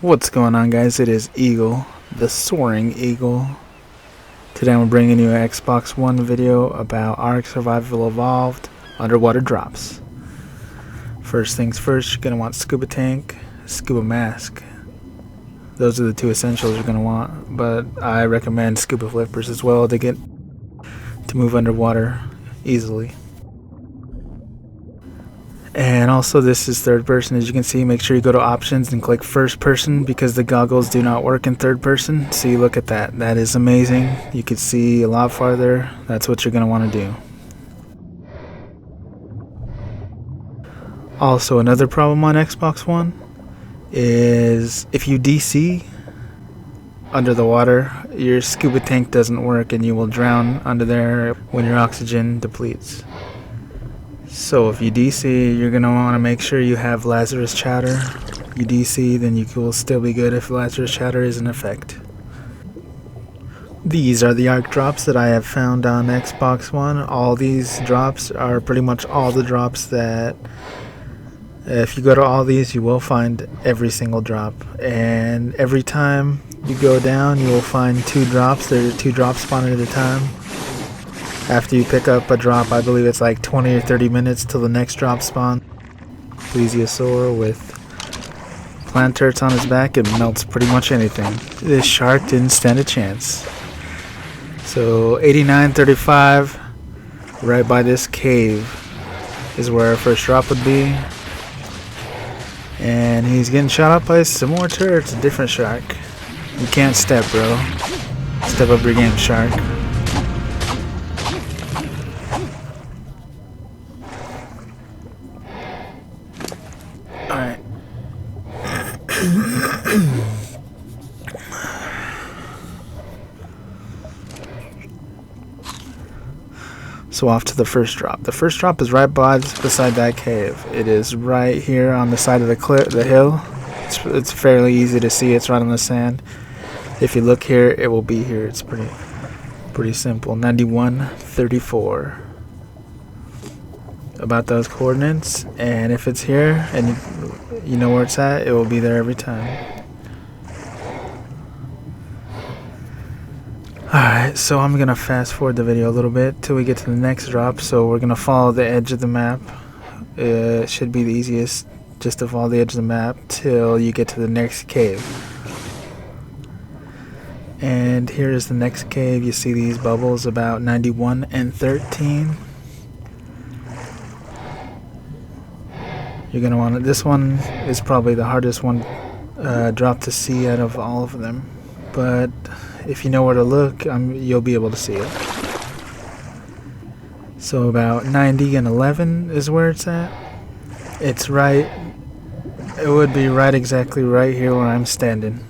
What's going on, guys? It is Eagle, the Soaring Eagle. Today I'm bringing you an Xbox One video about Ark Survival Evolved underwater drops. First things first, you're going to want scuba tank, scuba mask. Those are the two essentials you're going to want, but I recommend scuba flippers as well to move underwater easily. And also, this is third person. As you can see, make sure you go to options and click first person because the goggles do not work in third person. See, look at that. That is amazing. You can see a lot farther. That's what you're going to want to do. Also, another problem on Xbox One is if you DC under the water, your scuba tank doesn't work and you will drown under there when your oxygen depletes. So if you DC, you're going to want to make sure you have Lazarus Chowder. You DC, then you will still be good if Lazarus Chowder is in effect. These are the Ark drops that I have found on Xbox One. All these drops are pretty much all the drops that, if you go to all these, you will find every single drop. And every time you go down, you will find two drops. There are two drops spawning at a time. After you pick up a drop, I believe it's like 20 or 30 minutes till the next drop spawns. Plesiosaur with plant turrets on his back, it melts pretty much anything. This shark didn't stand a chance. So 8935, right by this cave, is where our first drop would be. And he's getting shot up by some more turrets, a different shark. You can't step, bro. Step up your game, shark. Alright. So off to the first drop. The first drop is right beside that cave. It is right here on the side of the hill. It's fairly easy to see. It's right on the sand. If you look here, it will be here. It's pretty simple. 9134. About those coordinates, and if it's here and you know where it's at, it will be there every time. Alright, so I'm gonna fast forward the video a little bit till we get to the next drop. So we're gonna follow the edge of the map. It should be the easiest, just to follow the edge of the map till you get to the next cave. And here is the next cave. You see these bubbles about 91 and 13. You're going to want it. This one is probably the hardest one drop to see out of all of them. But if you know where to look, you'll be able to see it. So about 90 and 11 is where it's at. It's right. It would be right exactly right here where I'm standing.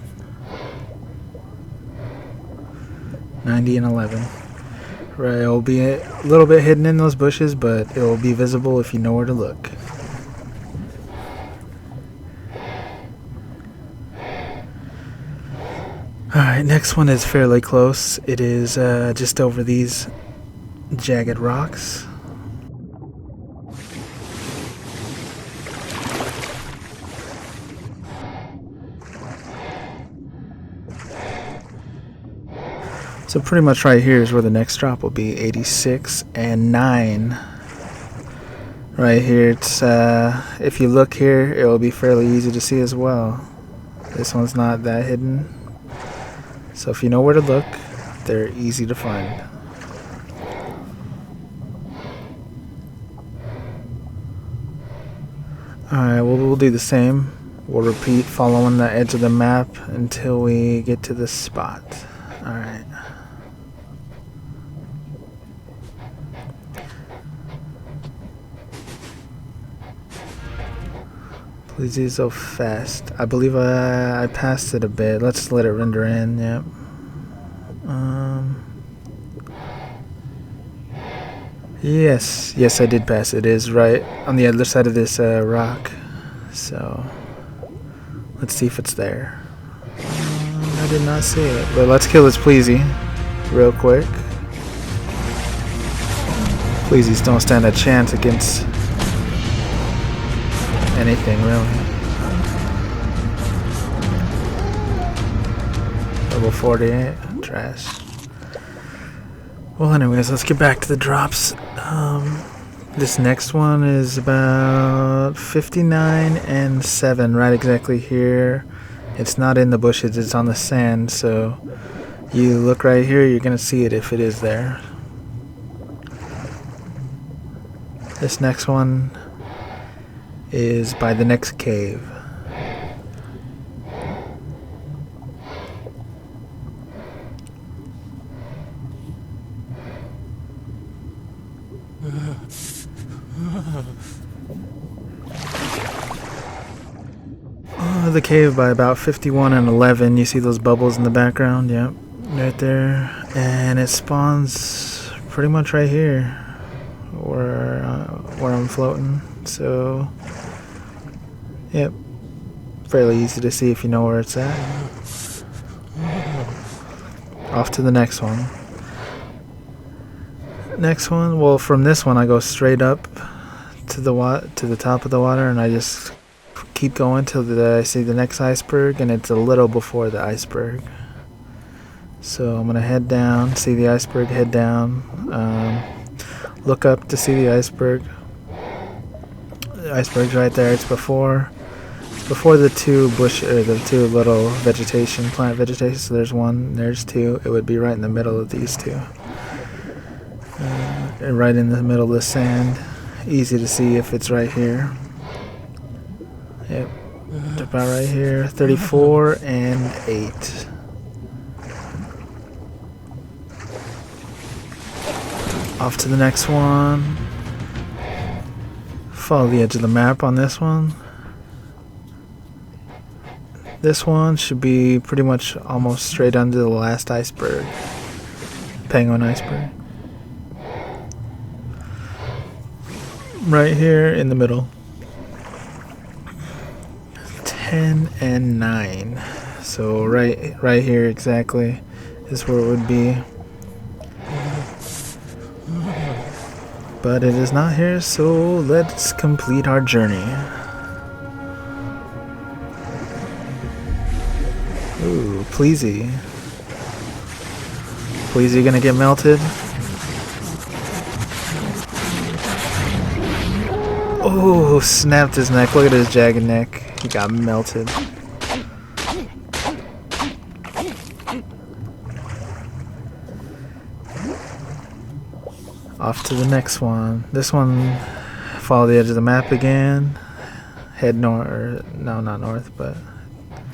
90 and 11. Right, it'll be a little bit hidden in those bushes, but it will be visible if you know where to look. Alright, next one is fairly close. It is just over these jagged rocks. So pretty much right here is where the next drop will be. 86 and 9. Right here, it's if you look here, it will be fairly easy to see as well. This one's not that hidden. So if you know where to look, they're easy to find. Alright, we'll do the same. We'll repeat following the edge of the map until we get to this spot. Alright. Please do so fast. I believe I passed it a bit. Let's let it render in. Yep. Yes, I did pass it. It is right on the other side of this rock. So let's see if it's there. I did not see it. But let's kill this Pleasy real quick. Pleasies don't stand a chance against anything really. Level 48. Trash. Well, anyways, let's get back to the drops. This next one is about 59 and 7, right exactly here. It's not in the bushes, it's on the sand, so you look right here, you're going to see it if it is there. This next one is by the next cave. The cave by about 51 and 11. You see those bubbles in the background? Yep, right there. And it spawns pretty much right here where I'm floating. So, yep, fairly easy to see if you know where it's at. Off to the next one. Next one, well, from this one I go straight up to the top of the water, and I just keep going till I see the next iceberg, and it's a little before the iceberg. So I'm gonna head down, see the iceberg, head down, look up to see the iceberg. The iceberg's right there. It's before the two little plant vegetation. So there's one, there's two. It would be right in the middle of these two, and right in the middle of the sand. Easy to see if it's right here. Yep, about right here. 34 and 8. Off to the next one. Follow the edge of the map on this one. This one should be pretty much almost straight under the last iceberg. Penguin iceberg. Right here in the middle. 10 and 9. So right here exactly is where it would be. But it is not here, so let's complete our journey. Ooh, Pleasy. Pleasy gonna get melted? Oh, snapped his neck. Look at his jagged neck. He got melted. Off to the next one. This one, follow the edge of the map again. Head north, or no, not north, but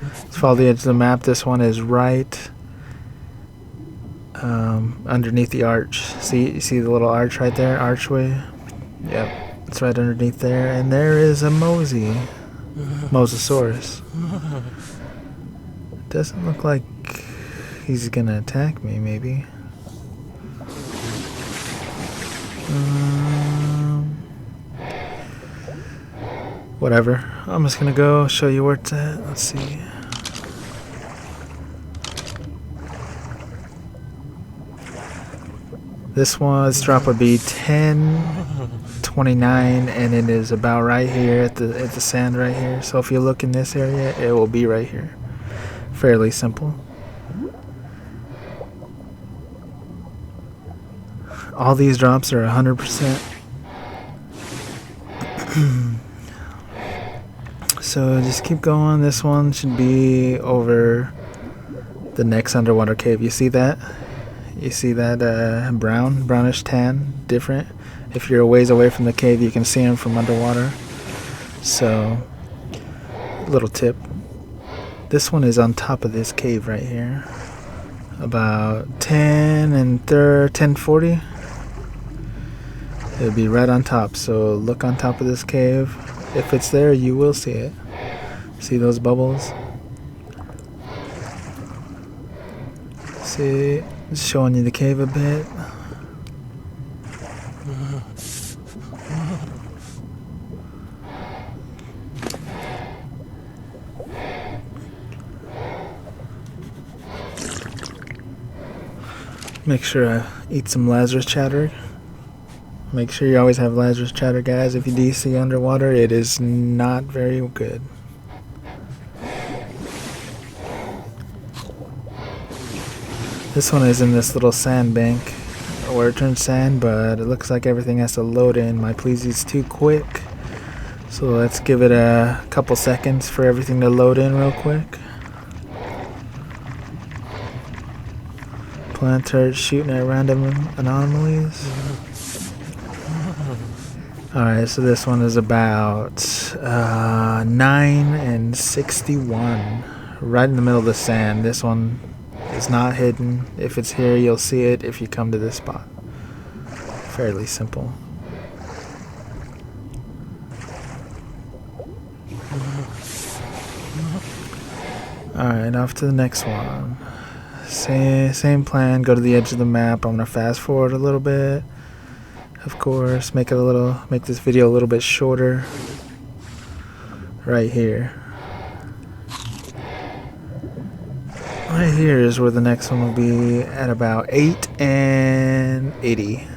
let's follow the edge of the map. This one is right underneath the arch. You see the little arch right there? Archway? Yep. It's right underneath there, and there is a Mosey. Mosasaurus. Doesn't look like he's gonna attack me, maybe. Whatever. I'm just gonna go show you where it's at. Let's see. This drop would be 10:29, and it is about right here at the sand right here. So if you look in this area, it will be right here. Fairly simple. All these drops are 100%. So just keep going. This one should be over the next underwater cave. You see that? You see that brownish tan, different. If you're a ways away from the cave, you can see them from underwater. So, little tip. This one is on top of this cave right here. About 10:40. It'll be right on top. So look on top of this cave. If it's there, you will see it. See those bubbles? See, just showing you the cave a bit. Make sure I eat some Lazarus chatter. Make sure you always have Lazarus chatter, guys. If you DC underwater, it is not very good. This one is in this little sand bank where it turns sand, but it looks like everything has to load in. My Pleasy's too quick. So let's give it a couple seconds for everything to load in real quick. Plant turret shooting at random anomalies. Alright, so this one is about 9 and 61. Right in the middle of the sand. This one is not hidden. If it's here, you'll see it if you come to this spot. Fairly simple. Alright, off to the next one. Same plan, go to the edge of the map. I'm gonna fast forward a little bit. Of course, make this video a little bit shorter. Right here. Right here is where the next one will be at about 8 and 80.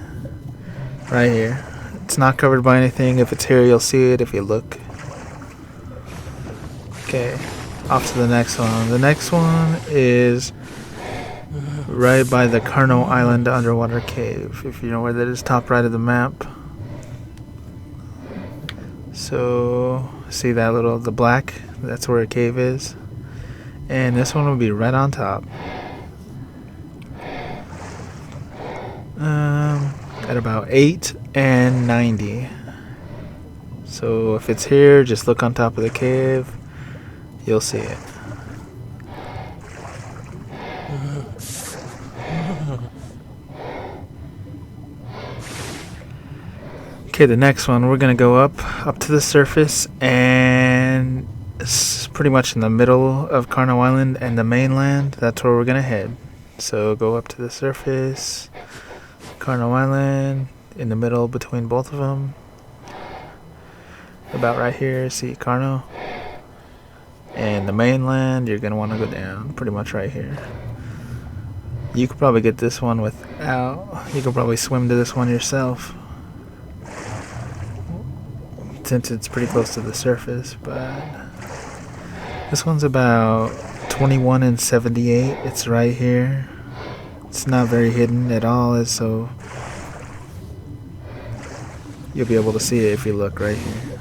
Right here. It's not covered by anything. If it's here, you'll see it if you look. Okay, off to the next one. The next one is right by the Carno Island underwater cave, if you know where that is, top right of the map. So, see that the black? That's where a cave is. And this one will be right on top. At about 8 and 90. So if it's here, just look on top of the cave. You'll see it. Okay, the next one, we're gonna go up to the surface, and it's pretty much in the middle of Carno Island and the mainland. That's where we're gonna head. So go up to the surface, Carno Island, in the middle between both of them. About right here, see Carno. And the mainland, you're gonna want to go down, pretty much right here. You could probably get this one without, you could probably swim to this one yourself, since it's pretty close to the surface, but this one's about 21 and 78. It's right here. It's not very hidden at all, so you'll be able to see it if you look right here.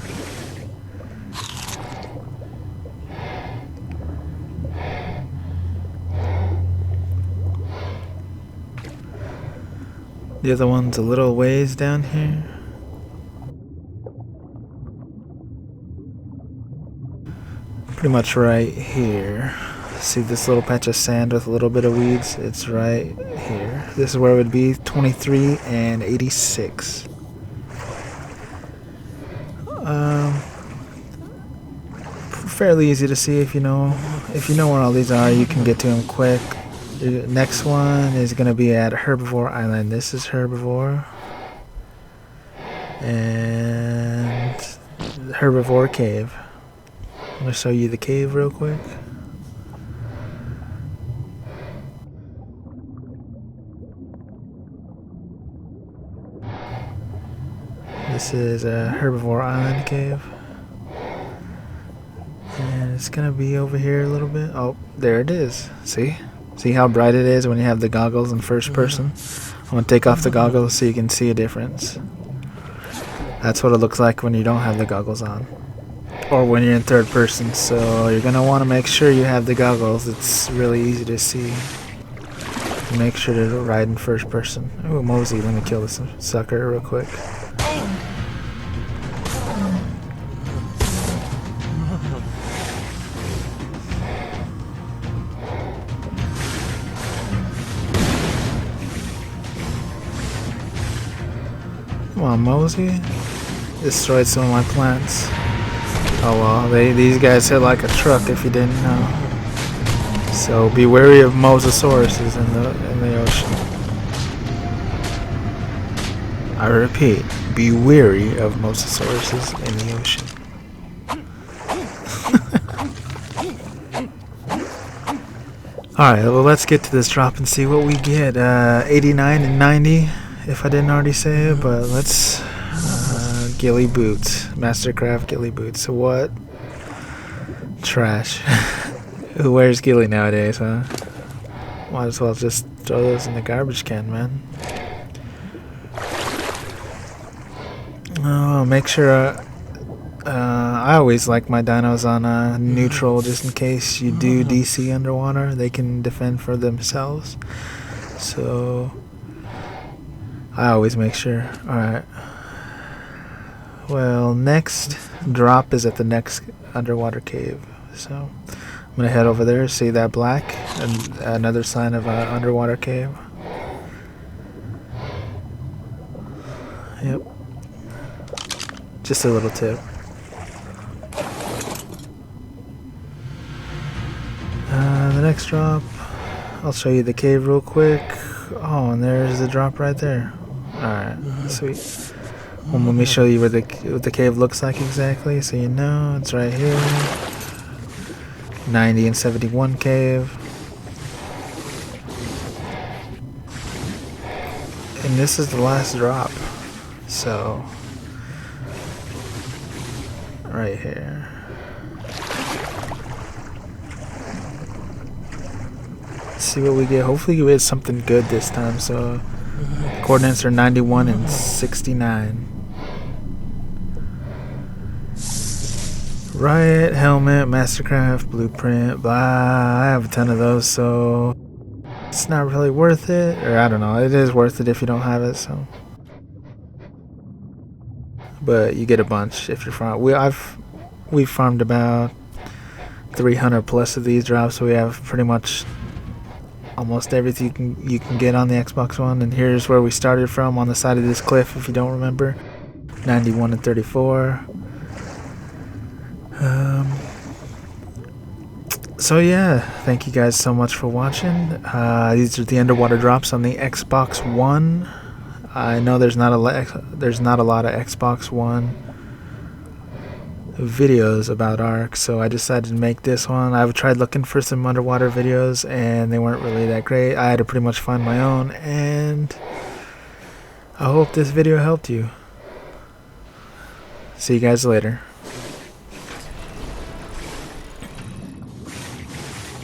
The other one's a little ways down here. Pretty much right here. See this little patch of sand with a little bit of weeds? It's right here. This is where it would be, 23 and 86. Fairly easy to see if you know where all these are. You can get to them quick. The next one is going to be at Herbivore Island. This is Herbivore. And Herbivore Cave. I'm going to show you the cave real quick. This is a Herbivore Island cave. And it's going to be over here a little bit. Oh, there it is. See? See how bright it is when you have the goggles in first person? I'm going to take off the goggles so you can see a difference. That's what it looks like when you don't have the goggles on. Or when you're in third person. So you're going to want to make sure you have the goggles. It's really easy to see. Make sure to ride in first person. Ooh, Mosey, let me kill this sucker real quick. Come on, Mosey. Destroyed some of my plants. Oh well, these guys hit like a truck if you didn't know. So be wary of mosasauruses in the ocean. I repeat, be wary of mosasauruses in the ocean. Alright, well let's get to this drop and see what we get. 89 and 90. If I didn't already say it, but let's ghillie boots, Mastercraft ghillie boots. So what? Trash. Who wears ghillie nowadays, huh? Might as well just throw those in the garbage can, man. Oh, make sure. I always like my dinos on neutral, just in case you do DC underwater, they can defend for themselves. So I always make sure. All right. Well, next drop is at the next underwater cave. So I'm gonna head over there. See that black? And another sign of an underwater cave. Yep. Just a little tip. The next drop, I'll show you the cave real quick. Oh, and there's the drop right there. Alright, sweet. Well, let me show you what the cave looks like exactly, so you know. It's right here. 90 and 71 cave. And this is the last drop. So, right here. Let's see what we get. Hopefully we get something good this time. So coordinates are 91 and 69. Riot, helmet, Mastercraft, blueprint, blah. I have a ton of those, so it's not really worth it. Or I don't know. It is worth it if you don't have it. So, but you get a bunch if you're farm. We've farmed about 300 plus of these drops, so we have pretty much almost everything you can get on the Xbox One. And here's where we started from, on the side of this cliff, if you don't remember. 91 and 34. So yeah, thank you guys so much for watching. These are the underwater drops on the Xbox One. I know there's not a lot of Xbox One videos about Ark, so I decided to make this one. I've tried looking for some underwater videos and they weren't really that great. I had to pretty much find my own, and I hope this video helped you. See you guys later.